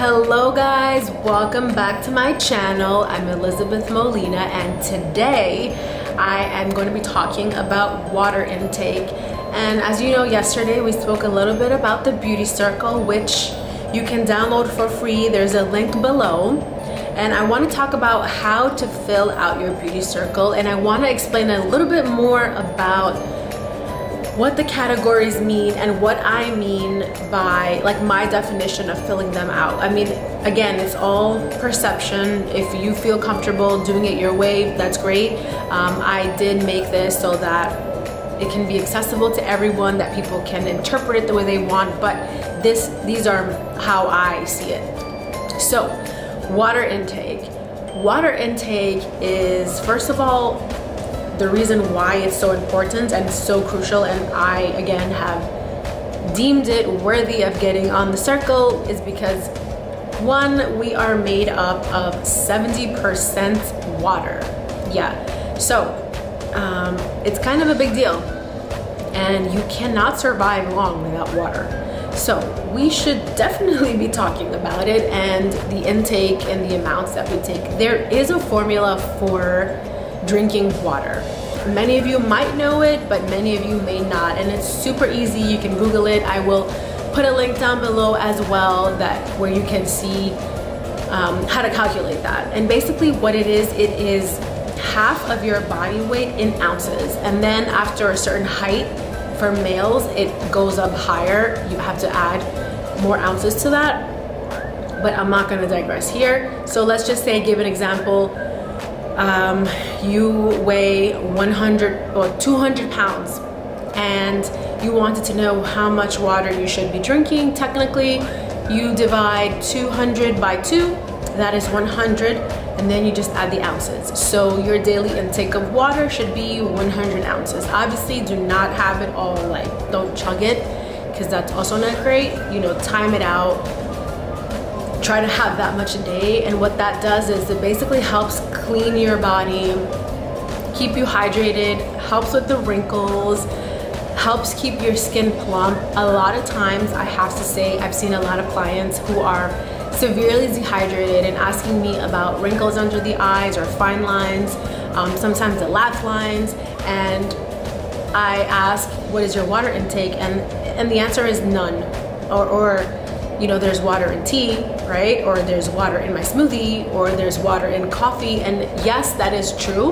Hello guys, welcome back to my channel. I'm Elizabeth Molina, and today I am going to be talking about water intake. And as you know, yesterday we spoke a little bit about the Beauty Circle, which you can download for free. There's a link below. And I want to talk about how to fill out your Beauty Circle, and I want to explain a little bit more about what the categories mean and what I mean by like my definition of filling them out. I mean, again, it's all perception. If you feel comfortable doing it your way, that's great. I did make this so that it can be accessible to everyone, that people can interpret it the way they want, but these are how I see it. So, water intake. Water intake is, first of all, the reason why it's so important and so crucial, and I again have deemed it worthy of getting on the circle, is because one, we are made up of 70% water. Yeah, so it's kind of a big deal, and you cannot survive long without water. So we should definitely be talking about it and the intake and the amounts that we take. There is a formula for drinking water. Many of you might know it, but many of you may not, and it's super easy. You can Google it. I will put a link down below as well where you can see how to calculate that. And basically what it is half of your body weight in ounces, and then after a certain height, for males it goes up higher. You have to add more ounces to that, but I'm not going to digress here. So let's just say, give an example. You weigh 100 or 200 pounds and you wanted to know how much water you should be drinking. Technically, you divide 200 by 2, that is 100, and then you just add the ounces. So your daily intake of water should be 100 ounces. Obviously, do not have it all, like, don't chug it, because that's also not great. You know, time it out. Try to have that much a day, and what that does is it basically helps clean your body, keep you hydrated, helps with the wrinkles, helps keep your skin plump. A lot of times, I have to say, I've seen a lot of clients who are severely dehydrated and asking me about wrinkles under the eyes or fine lines, sometimes the laugh lines, and I ask, what is your water intake? And the answer is none, or you know, there's water in tea, right? Or there's water in my smoothie, or there's water in coffee. And yes, that is true,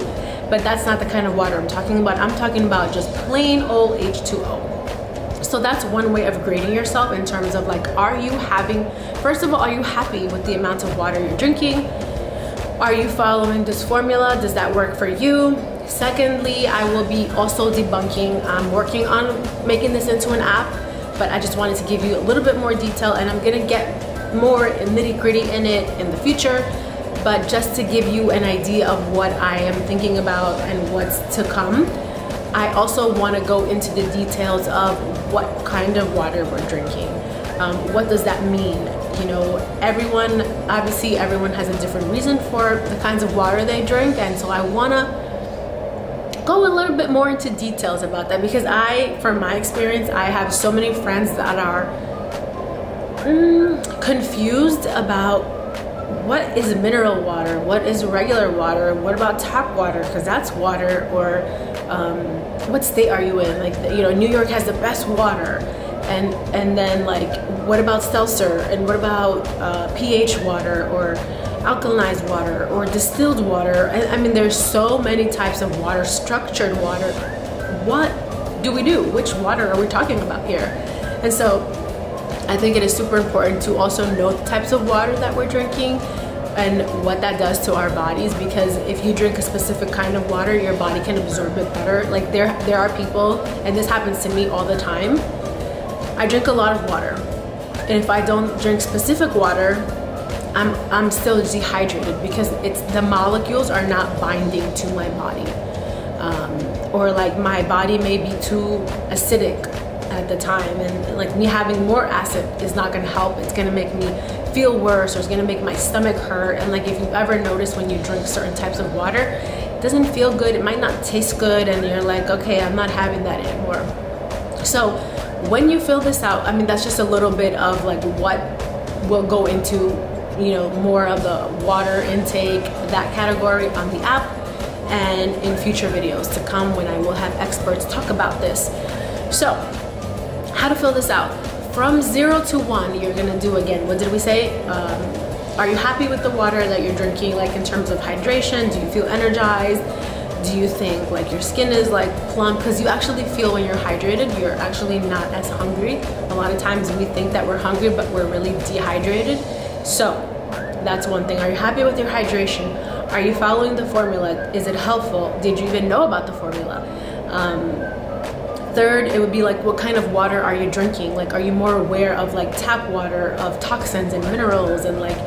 but that's not the kind of water I'm talking about. I'm talking about just plain old H2O. So that's one way of grading yourself in terms of, like, first of all, are you happy with the amount of water you're drinking? Are you following this formula? Does that work for you? Secondly, I will be also debunking. I'm working on making this into an app, but I just wanted to give you a little bit more detail, and I'm gonna get more nitty-gritty in it in the future, but just to give you an idea of what I am thinking about and what's to come. I also want to go into the details of what kind of water we're drinking. What does that mean? You know, obviously everyone has a different reason for the kinds of water they drink, and so I wanna go a little bit more into details about that, because from my experience, I have so many friends that are confused about what is mineral water, what is regular water, what about tap water, because that's water, or what state are you in? Like, you know, New York has the best water, and then, like, what about seltzer, and what about pH water, or alkalinized water, or distilled water? I mean, there's so many types of water, structured water. What do we do? Which water are we talking about here? And so I think it is super important to also know the types of water that we're drinking and what that does to our bodies, because if you drink a specific kind of water, your body can absorb it better. Like, there are people, and this happens to me all the time, I drink a lot of water, and if I don't drink specific water, I'm still dehydrated, because the molecules are not binding to my body, or like my body may be too acidic at the time, and like me having more acid is not going to help. It's going to make me feel worse, or it's going to make my stomach hurt. And like, if you've ever noticed, when you drink certain types of water, it doesn't feel good, it might not taste good, and you're like, okay, I'm not having that anymore. So when you fill this out, I mean, that's just a little bit of like what we'll go into, you know, more of the water intake, that category on the app, and in future videos to come when I will have experts talk about this. So, how to fill this out? From 0 to 1, you're gonna do, again, what did we say? Are you happy with the water that you're drinking, like in terms of hydration? Do you feel energized? Do you think like your skin is like plump? Because you actually feel when you're hydrated, you're actually not as hungry. A lot of times we think that we're hungry, but we're really dehydrated. So that's one thing. Are you happy with your hydration? Are you following the formula? Is it helpful? Did you even know about the formula? Third, it would be like, what kind of water are you drinking? Like, are you more aware of like tap water, of toxins and minerals, and like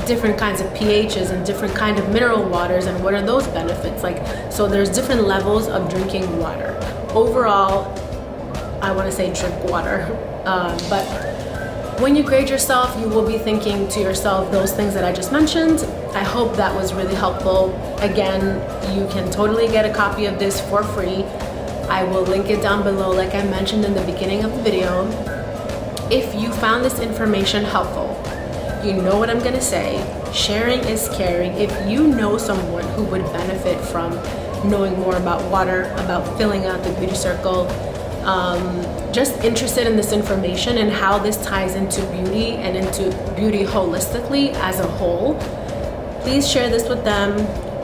different kinds of pHs and different kind of mineral waters, and what are those benefits? Like, so there's different levels of drinking water. Overall, I want to say drink water, but when you grade yourself, you will be thinking to yourself those things that I just mentioned. I hope that was really helpful. Again, you can totally get a copy of this for free. I will link it down below like I mentioned in the beginning of the video. If you found this information helpful, you know what I'm gonna say. Sharing is caring. If you know someone who would benefit from knowing more about water, about filling out the beauty circle, just interested in this information and how this ties into beauty and into beauty holistically as a whole, please share this with them.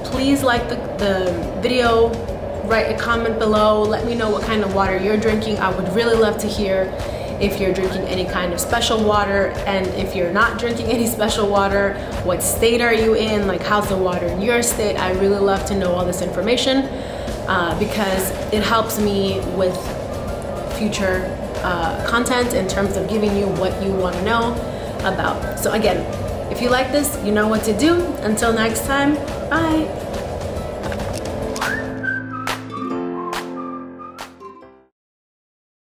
Please like the video. Write a comment below. Let me know what kind of water you're drinking. I would really love to hear if you're drinking any kind of special water, and if you're not drinking any special water, what state are you in? Like, how's the water in your state? I really love to know all this information because it helps me with future content in terms of giving you what you want to know about. So again, if you like this, you know what to do. Until next time, bye.